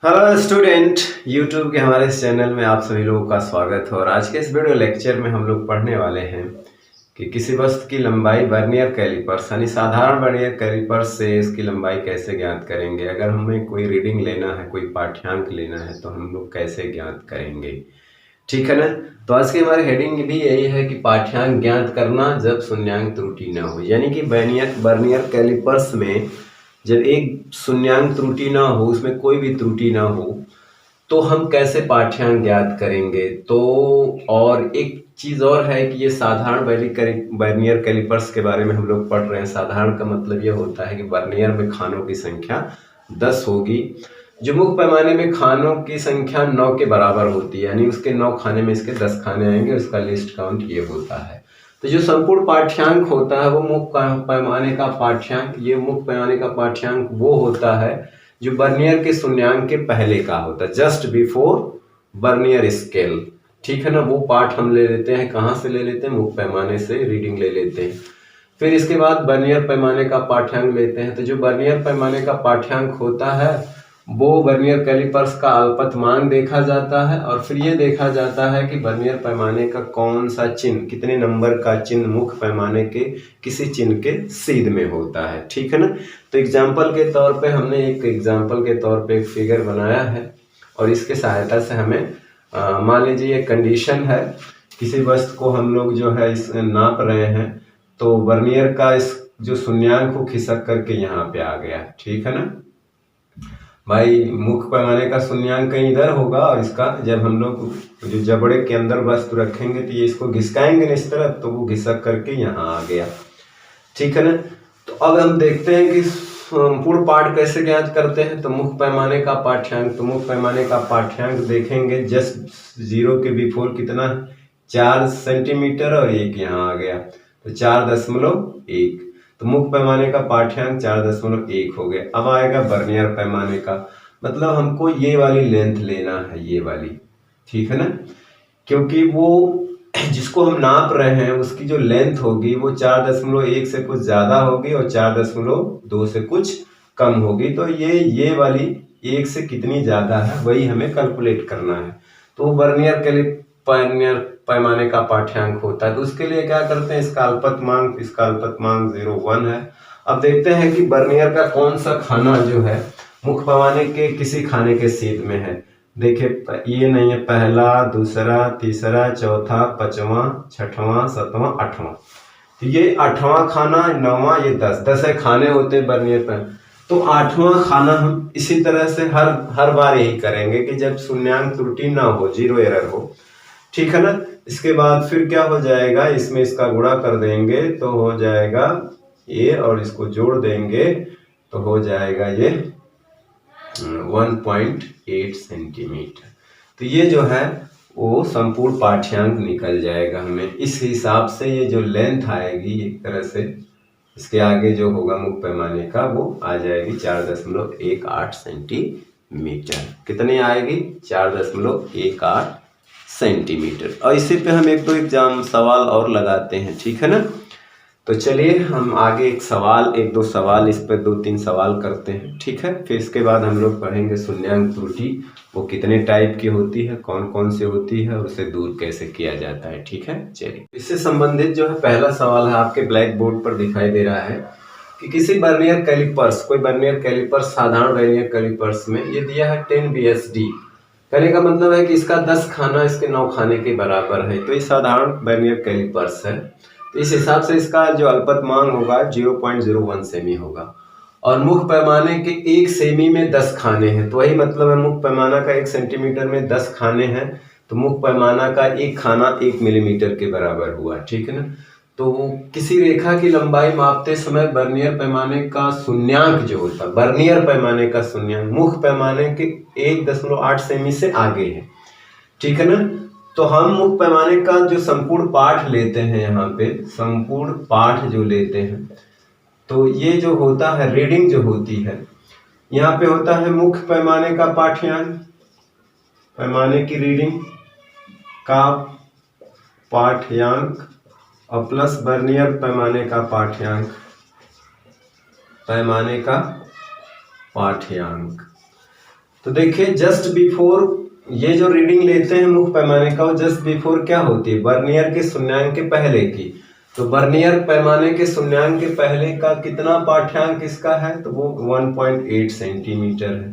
Hello student, YouTube के हमारे इस चैनल में आप सभी लोगों का स्वागत है। और आज के इस वीडियो लेक्चर में हम लोग पढ़ने वाले हैं कि किसी वस्तु की लंबाई वर्नियर कैलिपर्स यानी साधारण वर्नियर कैलिपर्स से इसकी लंबाई कैसे ज्ञात करेंगे। अगर हमें कोई रीडिंग लेना है, कोई पाठ्यांक लेना है तो हम लोग कैसे ज्ञात करेंगे, ठीक है ना। तो आज की हमारी हेडिंग भी यही है कि पाठ्यांक ज्ञात करना जब शून्यांक त्रुटि न हो, यानी कि वर्नियर कैलिपर्स में जब एक शून्यांक त्रुटि ना हो, उसमें कोई भी त्रुटि ना हो, तो हम कैसे पाठ्यांक ज्ञात करेंगे। तो और एक चीज और है कि ये साधारण वर्नियर कैलिपर्स के बारे में हम लोग पढ़ रहे हैं। साधारण का मतलब ये होता है कि वर्नियर में खानों की संख्या 10 होगी, जो मुख्य पैमाने में खानों की संख्या 9 के बराबर होती है, यानी उसके 9 खाने में इसके 10 खाने आएंगे, उसका लिस्ट काउंट ये होता है। तो जो संपूर्ण पाठ्यांक होता है वो मुख्य पैमाने का पाठ्यांक, ये मुख्य पैमाने का पाठ्यांक वो होता है जो वर्नियर के शून्यांक के पहले का होता है, जस्ट बिफोर वर्नियर स्केल, ठीक है ना। वो पाठ हम ले लेते हैं, कहाँ से ले लेते हैं, मुख्य पैमाने से रीडिंग ले लेते हैं। फिर इसके बाद वर्नियर पैमाने का पाठ्यांक लेते हैं। तो जो वर्नियर पैमाने का पाठ्यांक होता है वो वर्नियर कैलिपर्स का अल्पतमांक देखा जाता है, और फिर ये देखा जाता है कि वर्नियर पैमाने का कौन सा चिन्ह, कितने नंबर का चिन्ह मुख्य पैमाने के किसी चिन्ह के सीध में होता है, ठीक है ना। तो एग्जाम्पल के तौर पे हमने एक फिगर बनाया है, और इसके सहायता से हमें मान लीजिए एक कंडीशन है, किसी वस्तु को हम लोग जो है इस नाप रहे हैं, तो वर्नियर का इस जो शून्यांक को खिसक करके यहाँ पे आ गया, ठीक है ना भाई। मुख्य पैमाने का शून्यांक कहीं इधर होगा, और इसका जब हम लोग जो जबड़े के अंदर वस्तु रखेंगे तो ये इसको घिसकाएंगे ना इस तरफ, तो वो घिसक करके यहाँ आ गया, ठीक है ना। तो अब हम देखते हैं कि संपूर्ण पाठ कैसे ज्ञात करते हैं। तो मुख्य पैमाने का पाठ्यांक देखेंगे, जस्ट 0 के बिफोर कितना, 4 सेंटीमीटर, और एक यहाँ आ गया तो 4.1। तो मुख्य पैमाने का पाठ्यांक 4.1 हो गया। अब आएगा वर्नियर पैमाने का, मतलब हमको ये वाली लेंथ लेना है, ये वाली, ठीक है ना, क्योंकि वो जिसको हम नाप रहे हैं उसकी जो लेंथ होगी वो 4.1 से कुछ ज्यादा होगी और 4.2 से कुछ कम होगी। तो ये वाली 1 से कितनी ज्यादा है वही हमें कैलकुलेट करना है। तो वर्नियर के लिए पैमाने का पाठ्यांक होता है। तो उसके लिए क्या करते हैं, इसका अल्पतमांक 0.1 है। अब देखते हैं कि वर्नियर का कौन सा खाना जो है मुख्य पैमाने के किसी खाने के सीध में है। देखिए ये नहीं है, पहला, दूसरा, तीसरा, चौथा, पांचवा, छठवां, सातवां, आठवां। तो ये 8वां खाना, 9वां, ये 10 है खाने होते हैं वर्नियर पर। तो 8वां खाना हम इसी तरह से हर बार यही करेंगे कि जब शून्यांक त्रुटि ना हो, 0 एरर हो, ठीक है ना। इसके बाद फिर क्या हो जाएगा, इसमें इसका गुणा कर देंगे तो हो जाएगा ये, और इसको जोड़ देंगे तो हो जाएगा ये 1.8 सेंटीमीटर। तो ये जो है वो संपूर्ण पाठ्यांक निकल जाएगा हमें। इस हिसाब से ये जो लेंथ आएगी एक तरह से, इसके आगे जो होगा मुख्य पैमाने का वो आ जाएगी 4.18 सेंटीमीटर। कितनी आएगी, 4.18 सेंटीमीटर। और इसी पे हम एक दो सवाल और लगाते हैं, ठीक है ना। तो चलिए हम आगे एक दो सवाल इस पर 2-3 सवाल करते हैं, ठीक है। फिर इसके बाद हम लोग पढ़ेंगे शून्यांक त्रुटि वो कितने टाइप की होती है, कौन कौन से होती है, और उसे दूर कैसे किया जाता है, ठीक है। चलिए इससे संबंधित जो है पहला सवाल है, आपके ब्लैक बोर्ड पर दिखाई दे रहा है कि किसी वर्नियर कैलिपर्स, कोई वर्नियर कैलिपर्स साधारण वर्नियर कैलिपर्स में ये दिया है 10 BSD। कहने का मतलब है कि इसका 10 खाना इसके 9 खाने के बराबर है। तो ये साधारण वर्नियर कैलिपर्स है। तो इस हिसाब से इसका जो अल्पतमांक होगा 0.01 सेमी होगा, और मुख्य पैमाने के 1 सेमी में 10 खाने हैं। तो वही मतलब है, मुख्य पैमाना का 1 सेंटीमीटर में 10 खाने हैं, तो मुख्य पैमाना का एक खाना 1 मिलीमीटर के बराबर हुआ, ठीक है ना। तो किसी रेखा की लंबाई मापते समय वर्नियर पैमाने का शून्यांक जो होता है, वर्नियर पैमाने का शून्यांक मुख्य पैमाने के 1.8 सेमी से आगे है, ठीक है ना। तो हम मुख्य पैमाने का जो संपूर्ण पाठ लेते हैं, यहाँ पे संपूर्ण पाठ जो लेते हैं, तो ये जो होता है रीडिंग जो होती है, यहाँ पे होता है मुख्य पैमाने का पाठ्यांक, पैमाने की रीडिंग का पाठ्यांक, और प्लस वर्नियर पैमाने का पाठ्यांक, पैमाने का पाठ्यांक। तो देखिए जस्ट बिफोर ये जो रीडिंग लेते हैं मुख्य पैमाने का, वो जस्ट बिफोर क्या होती है, वर्नियर के शून्यांक के पहले की। तो वर्नियर पैमाने के शून्यांक के पहले का कितना पाठ्यांक इसका है, तो वो 1.8 सेंटीमीटर है।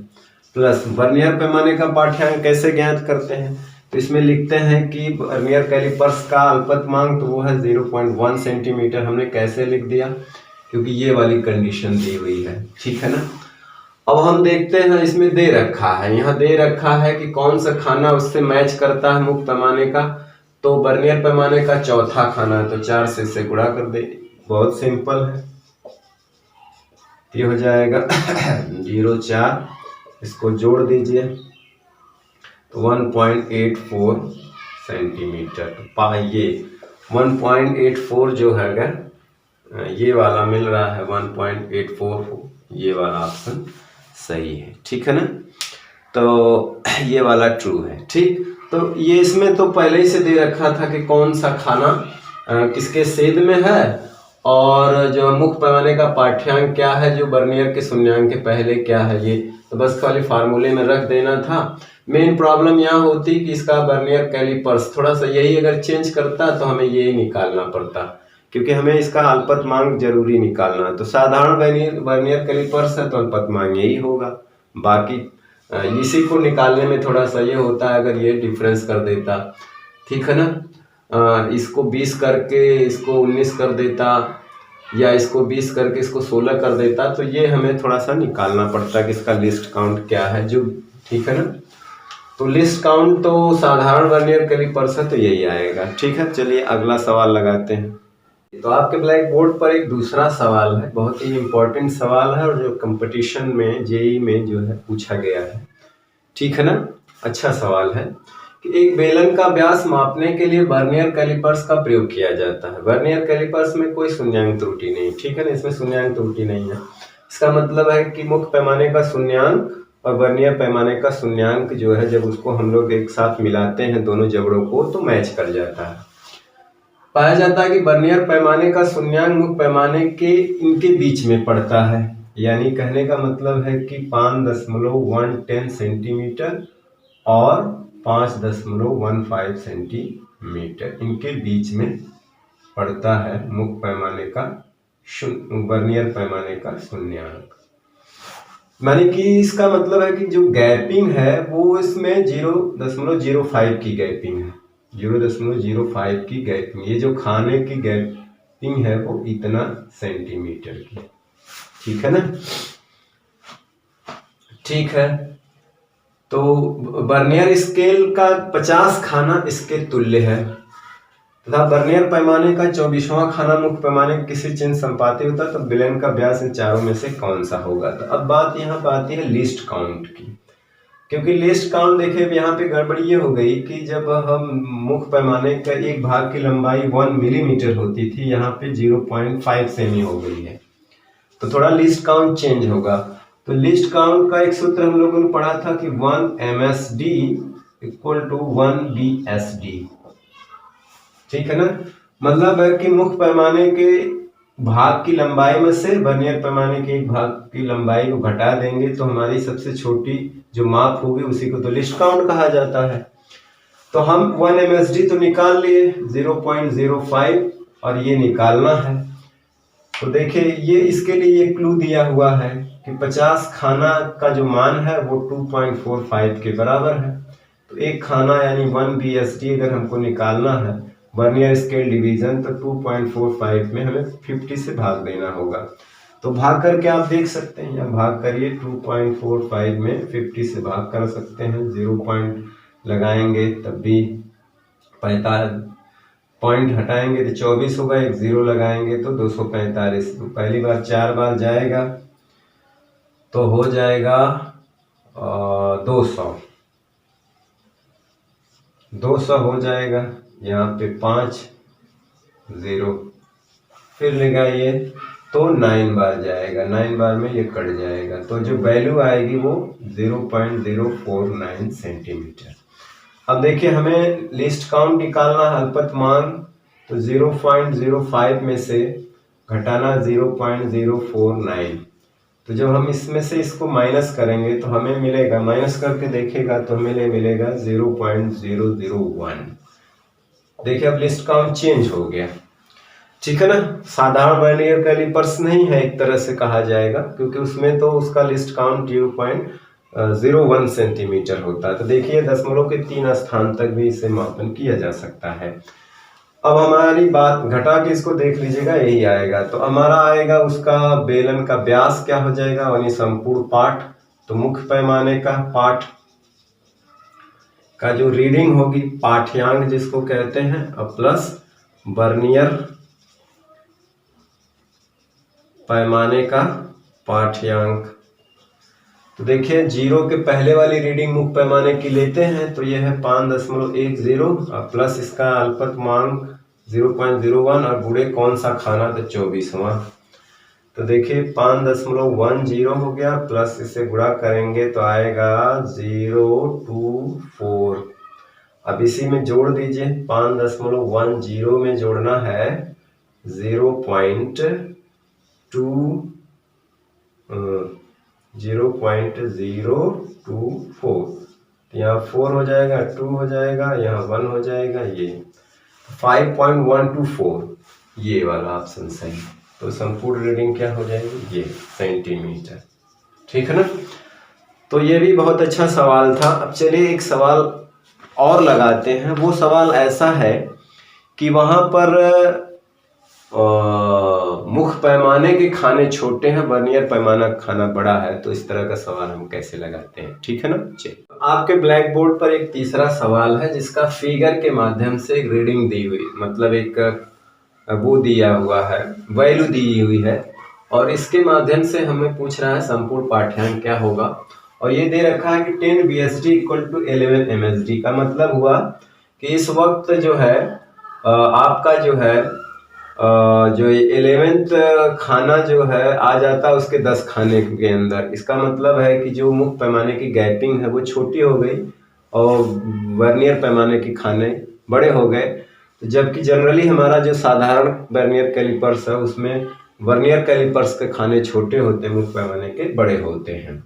प्लस वर्नियर पैमाने का पाठ्यांक कैसे ज्ञात करते हैं, तो इसमें लिखते हैं कि वर्नियर कैलिपर्स का अल्पतमांक तो वो है 0.1 सेंटीमीटर। हमने कैसे लिख दिया, क्योंकि ये वाली कंडीशन दी हुई है, ठीक है ना। अब हम देखते हैं, इसमें दे रखा है, यहाँ दे रखा है कि कौन सा खाना उससे मैच करता है मुख्य पैमाने का। तो वर्नियर पैमाने का चौथा खाना है, तो 4 से इसे गुणा कर दे, बहुत सिंपल है। ये हो जाएगा 0.4, इसको जोड़ दीजिए तो 1.84 सेंटीमीटर। तो पाइए 1.84 जो है ये वाला मिल रहा है 1.84, ये वाला ऑप्शन सही है, ठीक है ना। तो ये वाला ट्रू है, ठीक। तो ये इसमें तो पहले ही से दे रखा था कि कौन सा खाना किसके छेद में है, और जो मुख्य पैमाने का पाठ्यांक क्या है, जो वर्नियर के शून्यांक के पहले क्या है, ये तो बस खाली फार्मूले में रख देना था। मेन प्रॉब्लम यहाँ होती कि इसका वर्नियर कैलिपर्स थोड़ा सा यही अगर चेंज करता तो हमें यही निकालना पड़ता, क्योंकि हमें इसका अल्पतमांक जरूरी निकालना है। तो साधारण वर्नियर कैलिपर्स है तो अल्पतमांक यही होगा। बाकी इसी को निकालने में थोड़ा सा ये होता है, अगर ये डिफरेंस कर देता, ठीक है ना, इसको 20 करके इसको 19 कर देता, या इसको 20 करके इसको 16 कर देता, तो ये हमें थोड़ा सा निकालना पड़ता है कि इसका लिस्ट काउंट क्या है, जो, ठीक है ना। तो लिस्ट काउंट तो साधारण वर्नियर कैलिपर्स है तो यही आएगा, ठीक है। चलिए अगला सवाल लगाते हैं। तो आपके ब्लैक बोर्ड पर एक दूसरा सवाल है, बहुत ही इम्पोर्टेंट सवाल है, और जो कंपटीशन में जेईई में जो है पूछा गया है, ठीक है ना। अच्छा सवाल है कि एक बेलन का व्यास मापने के लिए वर्नियर कैलिपर्स का प्रयोग किया जाता है। वर्नियर कैलिपर्स में कोई शून्यांक त्रुटि नहीं, ठीक है ना, इसमें शून्यांक त्रुटि नहीं है। इसका मतलब है कि मुख्य पैमाने का शून्यांक और वर्नियर पैमाने का शून्यांक जो है, जब उसको हम लोग एक साथ मिलाते हैं दोनों जबड़ों को, तो मैच कर जाता है। पाया जाता है कि वर्नियर पैमाने का शून्यांक मुख्य पैमाने के इनके बीच में पड़ता है, यानी कहने का मतलब है कि 5.110 सेंटीमीटर और 5.15 सेंटीमीटर इनके बीच में पड़ता है मुख्य पैमाने का वर्नियर पैमाने का शून्यांक। माने कि इसका मतलब है कि जो गैपिंग है वो इसमें 0.05 की गैपिंग है, 0.05 की गैपिंग। ये जो खाने की गैपिंग है वो इतना सेंटीमीटर की, ठीक है ना, ठीक है। तो वर्नियर स्केल का 50 खाना इसके तुल्य है, तथा वर्नियर पैमाने का 24वां खाना मुख्य पैमाने के किसी चिन्ह संपाती होता है, तो बेलन का व्यास इन चारों में से कौन सा होगा। तो अब बात यहाँ पर आती है लिस्ट काउंट की, क्योंकि लिस्ट काउंट देखे यहाँ पे गड़बड़ी ये हो गई कि जब हम मुख्य पैमाने का एक भाग की लंबाई 1 मिलीमीटर होती थी, यहाँ पे 0.5 सेमी हो गई है, तो थोड़ा लिस्ट काउंट चेंज होगा। तो लिस्ट काउंट का एक सूत्र हम लोगों ने पढ़ा था कि 1 MSD इक्वल टू 1 BSD, ठीक है ना। मतलब है कि मुख्य पैमाने के भाग की लंबाई में से वर्नियर पैमाने के एक भाग की लंबाई को घटा देंगे, तो हमारी सबसे छोटी जो माप होगी उसी को तो लिस्ट काउंट कहा जाता है। तो हम 1 MSD तो निकाल लिए, 0.05 और ये निकालना है। तो देखिए ये इसके लिए ये क्लू दिया हुआ है कि 50 खाना का जो मान है वो 2.45 के बराबर है। तो एक खाना यानी 1 BSD अगर हमको निकालना है वर्नियर स्केल डिवीजन, तो 2.45 में हमें 50 से भाग देना होगा। तो भाग करके आप देख सकते हैं, या भाग करिए 2.45 में 50 से भाग कर सकते हैं, 0 पॉइंट लगाएंगे तब भी 45 पॉइंट हटाएंगे तो 24 होगा, एक 0 लगाएंगे तो 245। तो पहली बार 4 बार जाएगा तो हो जाएगा 200 हो जाएगा। यहाँ पे 5 0 फिर लगाइए तो 9 बार जाएगा, 9 बार में ये कट जाएगा, तो जो वैल्यू आएगी वो 0.049 सेंटीमीटर। अब देखिए हमें लिस्ट काउंट निकालना है अल्पतमांक, तो 0.05 में से घटाना 0.049, तो जब हम इसमें से इसको माइनस करेंगे तो हमें मिलेगा, माइनस करके देखेगा तो हमें मिलेगा 0.001। देखिए अब लिस्ट काउंट चेंज हो गया, ठीक है ना। साधारण वर्नियर कैलिपर्स नहीं है एक तरह से कहा जाएगा, क्योंकि उसमें तो उसका लिस्ट काउंट 0.01 सेंटीमीटर होता है। तो देखिए दशमलव के 3 स्थान तक भी इसे मापन किया जा सकता है। अब हमारी बात घटा के इसको देख लीजिएगा, यही आएगा। तो हमारा आएगा उसका बेलन का व्यास क्या हो जाएगा, यानी संपूर्ण पाठ। तो मुख्य पैमाने का पाठ का जो रीडिंग होगी, पाठ्यांक जिसको कहते हैं, और प्लस वर्नियर पैमाने का पाठ्यांक। तो देखिए 0 के पहले वाली रीडिंग मुख्य पैमाने की लेते हैं तो यह है 5.10 और प्लस इसका अल्पतमांक 0.01 और गुणे कौन सा खाना, तो 24वां। तो देखिए 5.10 हो गया, प्लस इसे गुणा करेंगे तो आएगा 024। अब इसी में जोड़ दीजिए, 5.10 में जोड़ना है 0.24, तो यहाँ 4 हो जाएगा, 2 हो जाएगा, यहाँ 1 हो जाएगा, ये 5.124, ये वाला ऑप्शन सही। तो संपूर्ण रीडिंग क्या हो जाएगी, ये सेंटीमीटर, ठीक है ना। तो ये भी बहुत अच्छा सवाल था। अब चलिए एक सवाल और लगाते हैं। वो सवाल ऐसा है कि वहां पर मुख्य पैमाने के खाने छोटे हैं, वर्नियर पैमाना खाना बड़ा है। तो इस तरह का सवाल हम कैसे लगाते हैं, ठीक है ना। चलिए आपके ब्लैक बोर्ड पर एक तीसरा सवाल है जिसका फिगर के माध्यम से एक रीडिंग दी हुई, मतलब एक वो दिया हुआ है, वैल्यू दी हुई है, और इसके माध्यम से हमें पूछ रहा है संपूर्ण पाठ्यांक क्या होगा। और ये दे रखा है कि 10 BSD = 11 MSD। का मतलब हुआ कि इस वक्त जो है आपका जो है जो 11th खाना जो है आ जाता है उसके 10 खाने के अंदर। इसका मतलब है कि जो मुख्य पैमाने की गैपिंग है वो छोटी हो गई और वर्नियर पैमाने के खाने बड़े हो गए। तो जबकि जनरली हमारा जो साधारण वर्नियर कैलिपर्स है उसमें वर्नियर कैलिपर्स के खाने छोटे होते हैं, मुख्य पैमाने के बड़े होते हैं।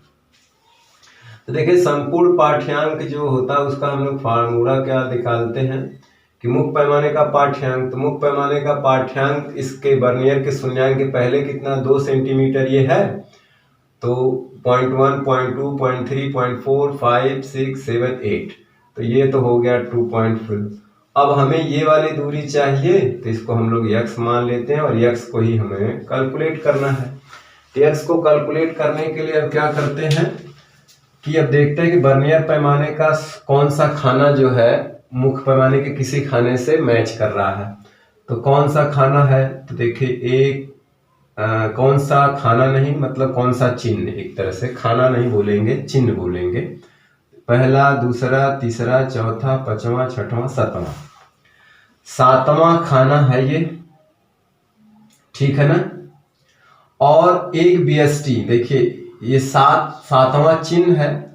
तो देखिए संपूर्ण पाठ्यांक जो होता है उसका हम लोग फार्मूला क्या निकालते हैं कि मुख्य पैमाने का पाठ्यांक। तो मुख्य पैमाने का पाठ्यांक इसके वर्नियर के शून्यांक के पहले कितना, 2 सेंटीमीटर ये है, तो 0.1, 0.2, 0.3, 0.4, 5, 6, 7, 8, तो ये तो हो गया 2.4। अब हमें ये वाली दूरी चाहिए तो इसको हम लोग x मान लेते हैं और x को ही हमें कैलकुलेट करना है। तो x को कैलकुलेट करने के लिए अब क्या करते हैं कि अब देखते हैं कि वर्नियर पैमाने का कौन सा खाना जो है मुख्य पैमाने के किसी खाने से मैच कर रहा है। तो कौन सा खाना है, तो देखिए कौन सा खाना नहीं, मतलब कौन सा चिन्ह, एक तरह से खाना नहीं बोलेंगे, चिन्ह बोलेंगे। पहला, दूसरा, तीसरा, चौथा, पांचवा, छठवां, सातवां। 7वां खाना है ये, ठीक है ना। और 1 BSD, देखिए ये 7वां चिन्ह है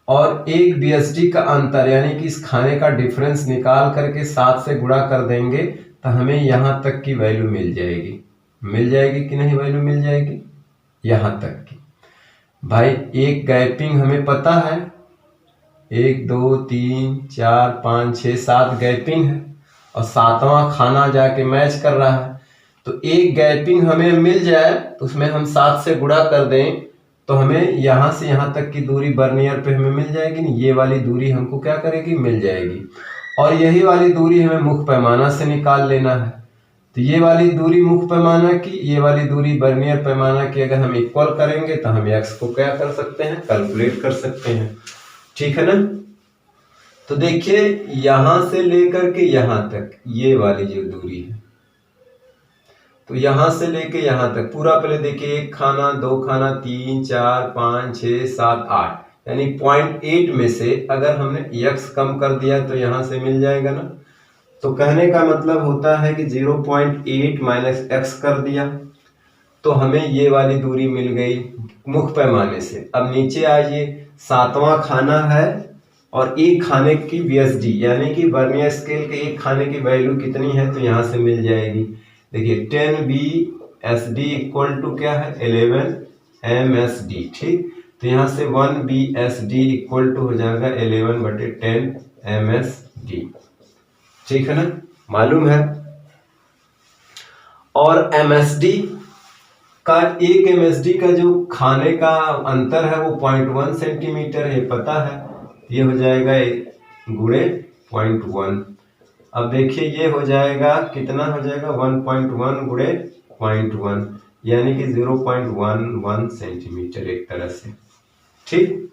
और 1 BSD का अंतर, यानी कि इस खाने का डिफरेंस निकाल करके 7 से गुणा कर देंगे तो हमें यहाँ तक की वैल्यू मिल जाएगी। मिल जाएगी कि नहीं, वैल्यू मिल जाएगी यहाँ तक की। भाई एक गैपिंग हमें पता है, 1 2 3 4 5 6 7 गैपिंग है और 7वां खाना जाके मैच कर रहा है। तो एक गैपिंग हमें मिल जाए तो उसमें हम 7 से गुणा कर दें तो हमें यहाँ से यहाँ तक की दूरी वर्नियर पे हमें मिल जाएगी। नहीं, ये वाली दूरी हमको क्या करेगी, मिल जाएगी। और यही वाली दूरी हमें मुख्य पैमाना से निकाल लेना है। तो ये वाली दूरी मुख्य पैमाना की, ये वाली दूरी वर्नियर पैमाना की अगर हम इक्वल करेंगे तो हम x को क्या कर सकते हैं, कैलकुलेट कर सकते हैं, ठीक है ना। तो देखिए यहां से लेकर के यहां तक ये वाली जो दूरी है, तो यहां से लेके यहां तक पूरा, पहले देखिए 1 खाना, 2 खाना, 3 4 5 6 7 8, यानी 0.8 में से अगर हमने x कम कर दिया तो यहां से मिल जाएगा ना। तो कहने का मतलब होता है कि 0.8 माइनस x कर दिया तो हमें ये वाली दूरी मिल गई मुख्य पैमाने से। अब नीचे आइए, 7वां खाना है और एक खाने की BSD यानी कि वर्नियर स्केल के एक खाने की वैल्यू कितनी है, तो यहाँ से मिल जाएगी। देखिए 10 BSD = क्या है, 11 MSD। ठीक, तो यहाँ से 1 BSD इक्वल टू हो जाएगा 11/10 MSD। ठीक है ना, मालूम है। और MSD का, एक MSD का जो खाने का अंतर है वो 0.1 सेंटीमीटर है, पता है। ये हो जाएगा गुणे 0.1। अब देखिए ये हो जाएगा, कितना हो जाएगा, 1.1 गुणे 0.1 यानी कि 0.11 सेंटीमीटर एक तरह से। ठीक,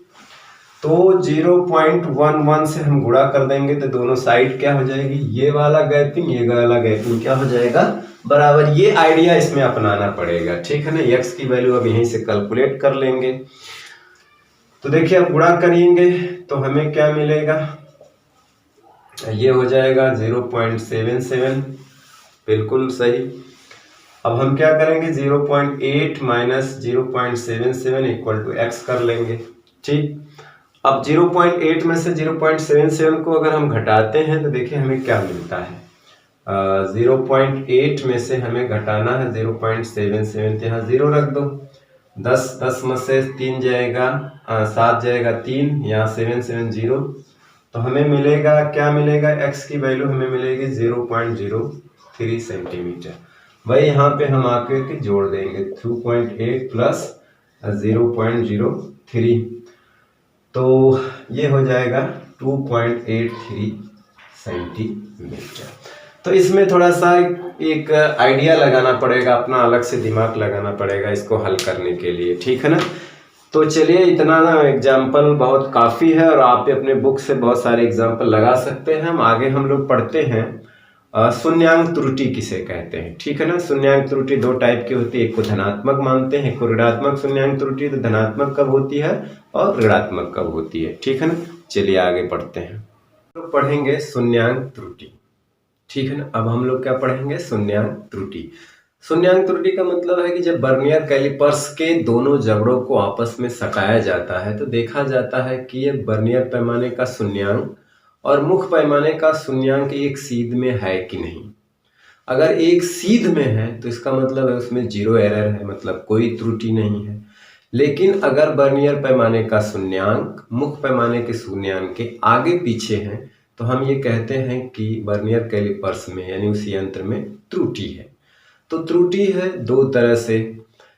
तो 0.11 से हम गुणा कर देंगे तो दोनों साइड क्या हो जाएगी, ये वाला गैपिंग ये वाला गैपिंग क्या हो जाएगा, बराबर। ये आइडिया इसमें अपनाना पड़ेगा। ठीक है ना, x की वैल्यू अब यहीं से कैलकुलेट कर लेंगे। तो देखिए अब गुणा करेंगे तो हमें क्या मिलेगा, ये हो जाएगा 0.77, बिल्कुल सही। अब हम क्या करेंगे, 0.8 माइनस 0.77 इक्वल टू x कर लेंगे। ठीक, अब 0.8 में से 0.77 को अगर हम घटाते हैं तो देखिए हमें क्या मिलता है। 0.8 में से हमें घटाना है 0.77, तो यहाँ 0 रख दो। 10 में से 3 जाएगा, 7 जाएगा 3, यहाँ 7 7 0, तो हमें मिलेगा, क्या मिलेगा, x की वैल्यू हमें मिलेगी 0.03 सेंटीमीटर। वही यहाँ पे हम आके के जोड़ देंगे 2.8 प्लस 0.03, तो ये हो जाएगा 2.83 सेंटीमीटर। तो इसमें थोड़ा सा एक आइडिया लगाना पड़ेगा, अपना अलग से दिमाग लगाना पड़ेगा इसको हल करने के लिए। ठीक है ना, तो चलिए इतना ना एग्जाम्पल बहुत काफ़ी है, और आप अपने बुक से बहुत सारे एग्जाम्पल लगा सकते हैं। हम आगे हम लोग पढ़ते हैं शून्यांक त्रुटि किसे कहते हैं। ठीक है ना, शून्यांक त्रुटि दो टाइप की होती है, एक को धनात्मक मानते हैं, एक को ऋणात्मक शून्यांक त्रुटि। तो धनात्मक कब होती है और ऋणात्मक कब होती है। ठीक है ना, चलिए आगे पढ़ते हैं। तो पढ़ेंगे शून्यांक त्रुटि। ठीक है ना, अब हम लोग क्या पढ़ेंगे, शून्यांक त्रुटि। शून्यांक त्रुटि का मतलब है कि जब वर्नियर कैलिपर्स के दोनों जबड़ों को आपस में सकाया जाता है तो देखा जाता है कि ये वर्नियर पैमाने का शून्यांक और मुख्य पैमाने का शून्यांक एक सीध में है कि नहीं। अगर एक सीध में है तो इसका मतलब है उसमें जीरो एरर है, मतलब कोई त्रुटि नहीं है। लेकिन अगर वर्नियर पैमाने का शून्यांक मुख्य पैमाने के शून्यांक के आगे पीछे है तो हम ये कहते हैं कि वर्नियर कैलिपर्स में यानी उस यंत्र में त्रुटि है। तो त्रुटि है दो तरह से।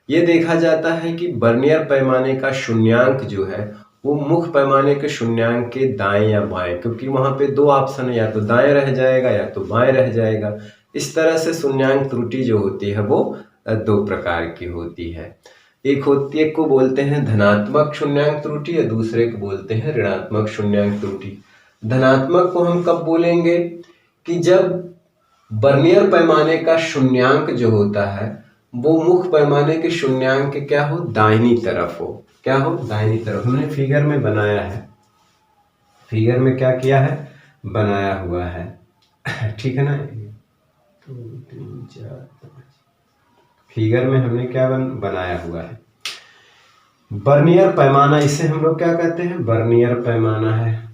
ये देखा जाता है कि वर्नियर पैमाने का शून्यांक जो है वो मुख्य पैमाने के शून्यांक के दाएं या बाएं, क्योंकि वहां पे दो ऑप्शन है, या तो दाएं रह जाएगा या तो बाएं रह जाएगा। इस तरह से शून्यांक त्रुटि जो होती है वो दो प्रकार की होती है। एक को बोलते हैं धनात्मक शून्यांक त्रुटि और दूसरे को बोलते हैं ऋणात्मक शून्यांक त्रुटि। धनात्मक को हम कब बोलेंगे कि जब वर्नियर पैमाने का शून्यांक जो होता है वो मुख्य पैमाने के शून्यांक के क्या हो, दाहिनी तरफ हो। क्या हो, दाहिनी तरफ। हमने फिगर में बनाया है, फिगर में क्या किया है, बनाया हुआ है। ठीक है ना, 2 3 4 फिगर में हमने क्या बनाया हुआ है, वर्नियर पैमाना। इसे हम लोग क्या कहते हैं, वर्नियर पैमाना है,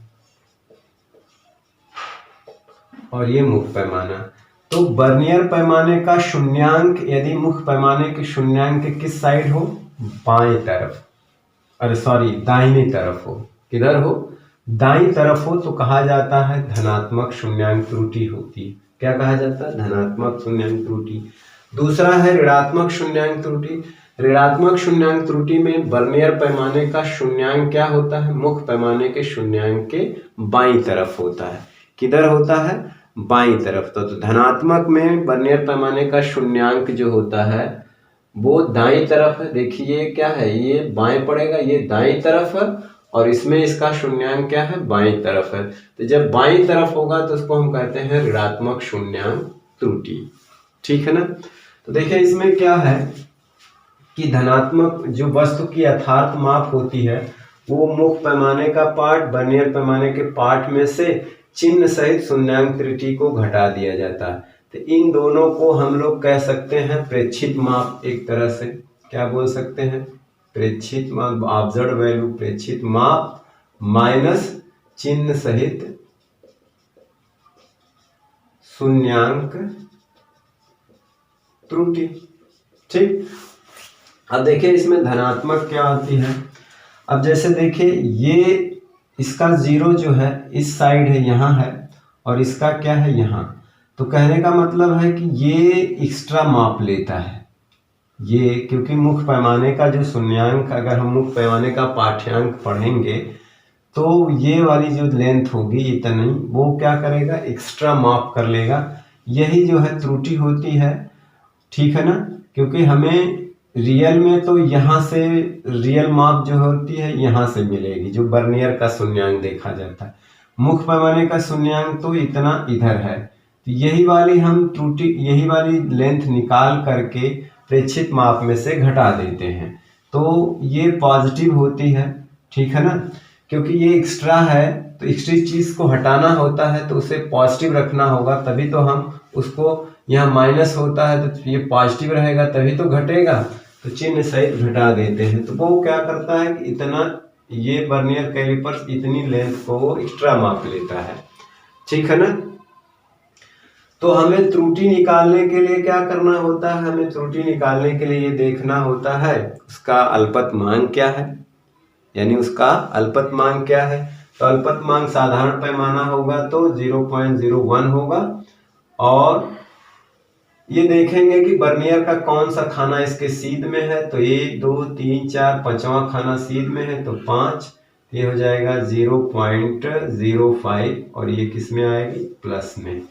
और ये मुख्य पैमाना। तो वर्नियर पैमाने का शून्यांक यदि मुख्य पैमाने के शून्यांक के किस साइड हो, बाएं तरफ, अरे सॉरी दाहिनी तरफ हो। किधर हो, दाईं तरफ हो, तो कहा जाता है धनात्मक शून्यांक त्रुटि होती है। क्या कहा जाता है, धनात्मक शून्यांक त्रुटि। दूसरा है ऋणात्मक शून्यांक त्रुटि। ऋणात्मक शून्यांक त्रुटि में वर्नियर पैमाने का शून्यांक क्या होता है, मुख्य पैमाने के शून्यांक के बाईं तरफ होता है। किधर होता है, बाईं तरफ। तो धनात्मक में वर्नियर पैमाने का शून्यांक जो होता है वो दाईं तरफ है। देखिए क्या है, ये बाएं पड़ेगा, ये दाईं तरफ है, और इसमें इसका शून्यांक क्या है, बाईं तरफ है। तो जब बाईं तरफ होगा तो उसको हम कहते हैं ऋणात्मक शून्यांक त्रुटि। ठीक है ना, तो देखिए इसमें क्या है कि धनात्मक जो वस्तु की यथार्थ माप होती है वो मुख्य पैमाने का पार्ट वर्नियर पैमाने के पार्ट में से चिन्ह सहित शून्यांक त्रुटि को घटा दिया जाता है। तो इन दोनों को हम लोग कह सकते हैं प्रेक्षित माप। एक तरह से क्या बोल सकते हैं, प्रेक्षित माप, ऑब्जर्व्ड वैल्यू, प्रेक्षित माप माइनस चिन्ह सहित शून्यांक त्रुटि। ठीक, अब देखिए इसमें धनात्मक क्या आती है। अब जैसे देखिए ये इसका 0 जो है इस साइड है, यहाँ है, और इसका क्या है यहाँ। तो कहने का मतलब है कि ये एक्स्ट्रा माप लेता है ये, क्योंकि मुख्य पैमाने का जो शून्यांक, अगर हम मुख्य पैमाने का पाठ्यांक पढ़ेंगे तो ये वाली जो लेंथ होगी इतनी, वो क्या करेगा, एक्स्ट्रा माप कर लेगा। यही जो है त्रुटि होती है, ठीक है ना। क्योंकि हमें रियल में तो यहाँ से रियल माप जो होती है यहाँ से मिलेगी, जो बर्नियर का शून्यांक देखा जाता है। मुख्य पैमाने का शून्यांक तो इतना इधर है, तो यही वाली हम त्रुटि, यही वाली लेंथ निकाल करके प्रेक्षित माप में से घटा देते हैं, तो ये पॉजिटिव होती है, ठीक है ना। क्योंकि ये एक्स्ट्रा है, तो एक्स्ट्रा चीज को हटाना होता है तो उसे पॉजिटिव रखना होगा, तभी तो हम उसको, यहाँ माइनस होता है तो ये पॉजिटिव रहेगा तभी तो घटेगा, तो चिन्ह सहित घटा देते हैं। तो वो क्या करता है कि इतना, ये बर्नियर कैलिपर्स इतनी लेंथ को वो एक्स्ट्रा माप लेता है, ठीक है ना। तो हमें त्रुटि निकालने के लिए क्या करना होता है, हमें त्रुटि निकालने के लिए ये देखना होता है उसका अल्पतमांक क्या है, यानी उसका अल्पतमांक क्या है। तो अल्पतमांक साधारण पैमाना होगा तो 0.01 होगा, और ये देखेंगे कि बर्नियर का कौन सा खाना इसके सीध में है, तो 1 2 3 4 5वां खाना सीध में है तो 5, ये हो जाएगा 0.05, और ये किस में आएगी, प्लस में।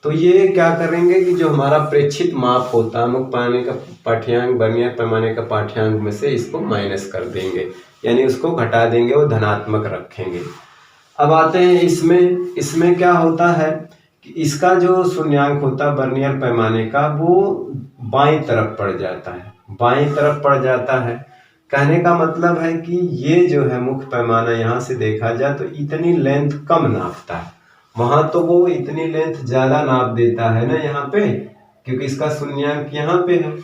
तो ये क्या करेंगे कि जो हमारा प्रेक्षित माप होता है मुख्य पैमाने का पाठ्यांक, बर्नियर पैमाने का पाठ्यांक में से इसको माइनस कर देंगे, यानी उसको घटा देंगे, वो धनात्मक रखेंगे। अब आते हैं इसमें क्या होता है कि इसका जो शून्यांक होता है बर्नियर पैमाने का, वो बाईं तरफ पड़ जाता है, बाईं तरफ पड़ जाता है। कहने का मतलब है कि ये जो है मुख्य पैमाना, यहाँ से देखा जाए तो इतनी लेंथ कम नापता है, वहां तो वो इतनी लेंथ ज्यादा नाप देता है ना यहाँ पे, क्योंकि इसका शून्यांक यहाँ पे है,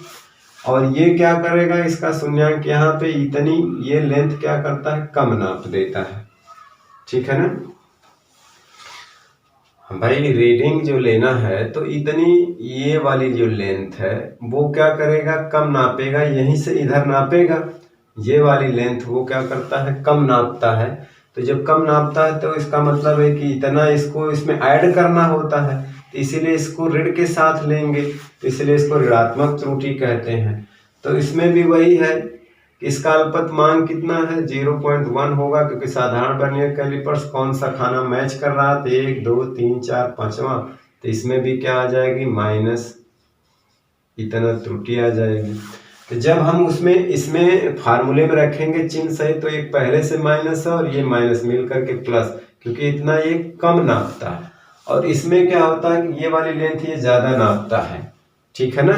और ये क्या करेगा, इसका शून्यांक यहाँ पे इतनी, ये लेंथ क्या करता है, कम नाप देता है, ठीक है ना। भाई रीडिंग जो लेना है तो इतनी, ये वाली जो लेंथ है वो क्या करेगा, कम नापेगा, यहीं से इधर नापेगा, ये वाली लेंथ वो क्या करता है, कम नापता है। तो जब कम नापता है तो इसका मतलब है कि इतना इसको इसमें ऐड करना होता है, तो इसीलिए इसको ऋण के साथ लेंगे, तो इसलिए इसको ऋणात्मक त्रुटि कहते हैं। तो इसमें भी वही है कि इसका अल्पतमांक कितना है, 0.1 होगा, क्योंकि साधारण बर्नियर कैलिपर्स कौन सा खाना मैच कर रहा था, 1 2 3 4 5वां, तो इसमें भी क्या आ जाएगी, माइनस, इतना त्रुटि आ जाएगी। तो जब हम इसमें फार्मूले में रखेंगे चिन्ह सहित, तो एक पहले से माइनस है और ये माइनस मिल करके प्लस, क्योंकि इतना ये कम नापता है, और इसमें क्या होता है कि ये वाली लेंथ ये ज्यादा नापता है, ठीक है ना।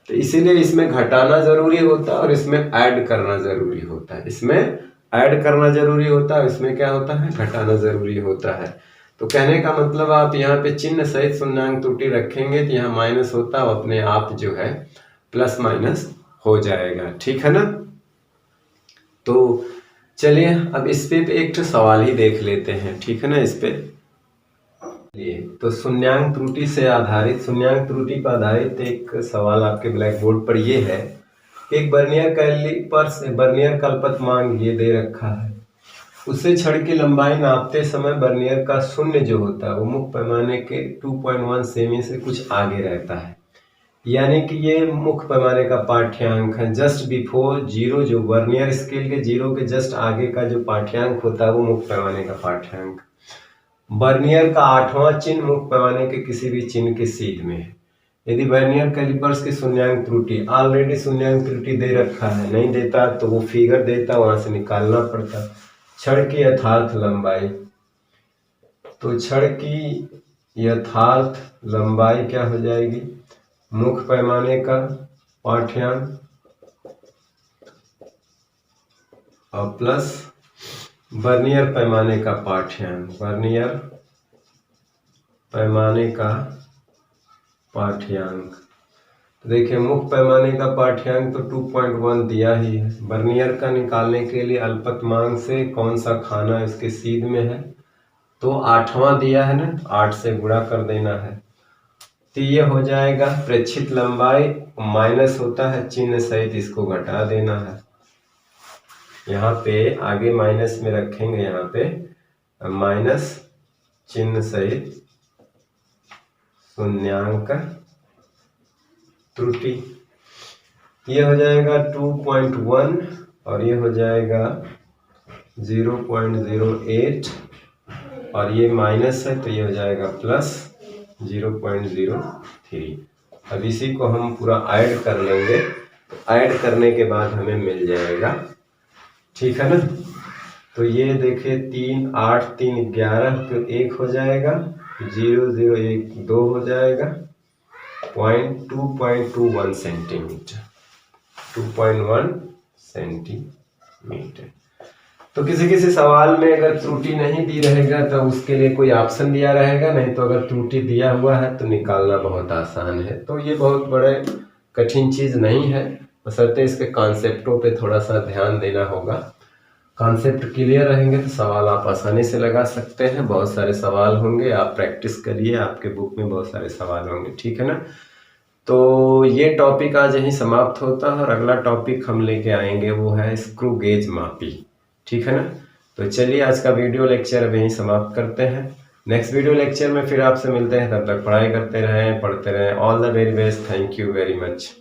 तो इसीलिए इसमें घटाना जरूरी होता है और इसमें ऐड करना जरूरी होता है, इसमें ऐड करना जरूरी होता है, इसमें क्या होता है, घटाना जरूरी होता है। तो कहने का मतलब आप यहाँ पे चिन्ह सहित शून्यांक त्रुटि रखेंगे तो यहाँ माइनस होता है, अपने आप जो है प्लस माइनस हो जाएगा, ठीक है ना। तो चलिए अब इस पे एक सवाल ही देख लेते हैं, ठीक है ना। इस पे तो शून्यांक त्रुटि से आधारित, शून्यांक त्रुटि पर आधारित एक सवाल आपके ब्लैक बोर्ड पर ये है, एक बर्नियर कैलिपर्स, बर्नियर का अल्पतमांक ये दे रखा है, उससे छड़ की लंबाई नापते समय बर्नियर का शून्य जो होता है वो मुख्य पैमाने के 2.1 सेमी से कुछ आगे रहता है, यानी कि ये मुख्य पैमाने का पाठ्यांक है, जस्ट बिफोर जीरो, जो बर्नियर स्केल के जीरो के जस्ट आगे का जो पाठ्यांक होता है वो मुख्य पैमाने का पाठ्यांक। बर्नियर का 8वां चिन्ह मुख्य पैमाने के किसी भी चिन्ह के सीध में है। यदि बर्नियर कैलिपर्स की शून्यांक त्रुटि, ऑलरेडी शून्यांक त्रुटि दे रखा है, नहीं देता तो वो फिगर देता, वहां से निकालना पड़ता। छड़ की यथार्थ लंबाई, तो छड़ की यथार्थ लंबाई क्या हो जाएगी, मुख्य पैमाने का पाठ्यांक और प्लस बर्नियर पैमाने का पाठ्यांक, बर्नियर पैमाने का पाठ्यांक। तो देखिए मुख्य पैमाने का पाठ्यांक तो 2.1 दिया ही है, बर्नियर का निकालने के लिए अल्पतमांक से कौन सा खाना इसके सीध में है, तो 8वां दिया है ना, 8 से गुणा कर देना है, तो ये हो जाएगा प्रेक्षित लंबाई, माइनस होता है चिन्ह सहित, इसको घटा देना है। यहाँ पे आगे माइनस में रखेंगे, यहाँ पे माइनस चिन्ह सहित शून्यांक त्रुटि। ये हो जाएगा 2.1 और ये हो जाएगा 0.08 और ये माइनस है तो ये हो जाएगा प्लस 0.03। अब इसी को हम पूरा ऐड कर लेंगे, ऐड करने के बाद हमें मिल जाएगा, ठीक है ना। तो ये देखिए 3 8 3 11 तो 1 हो जाएगा, 0 0 1 2 हो जाएगा, 2.21 सेंटीमीटर, 2.1 सेंटीमीटर। तो किसी सवाल में अगर त्रुटि नहीं दी रहेगा तो उसके लिए कोई ऑप्शन दिया रहेगा, नहीं तो अगर त्रुटि दिया हुआ है तो निकालना बहुत आसान है। तो ये बहुत बड़े कठिन चीज़ नहीं है, बशर्ते इसके कॉन्सेप्टों पे थोड़ा सा ध्यान देना होगा। कॉन्सेप्ट क्लियर रहेंगे तो सवाल आप आसानी से लगा सकते हैं। बहुत सारे सवाल होंगे, आप प्रैक्टिस करिए, आपके बुक में बहुत सारे सवाल होंगे, ठीक है ना। तो ये टॉपिक आज यहीं समाप्त होता है और अगला टॉपिक हम लेके आएंगे वो है स्क्रू गेज मापी, ठीक है ना। तो चलिए आज का वीडियो लेक्चर अब यहीं समाप्त करते हैं। नेक्स्ट वीडियो लेक्चर में फिर आपसे मिलते हैं, तब तक पढ़ाई करते रहें, पढ़ते रहें। All the very best, thank you very much.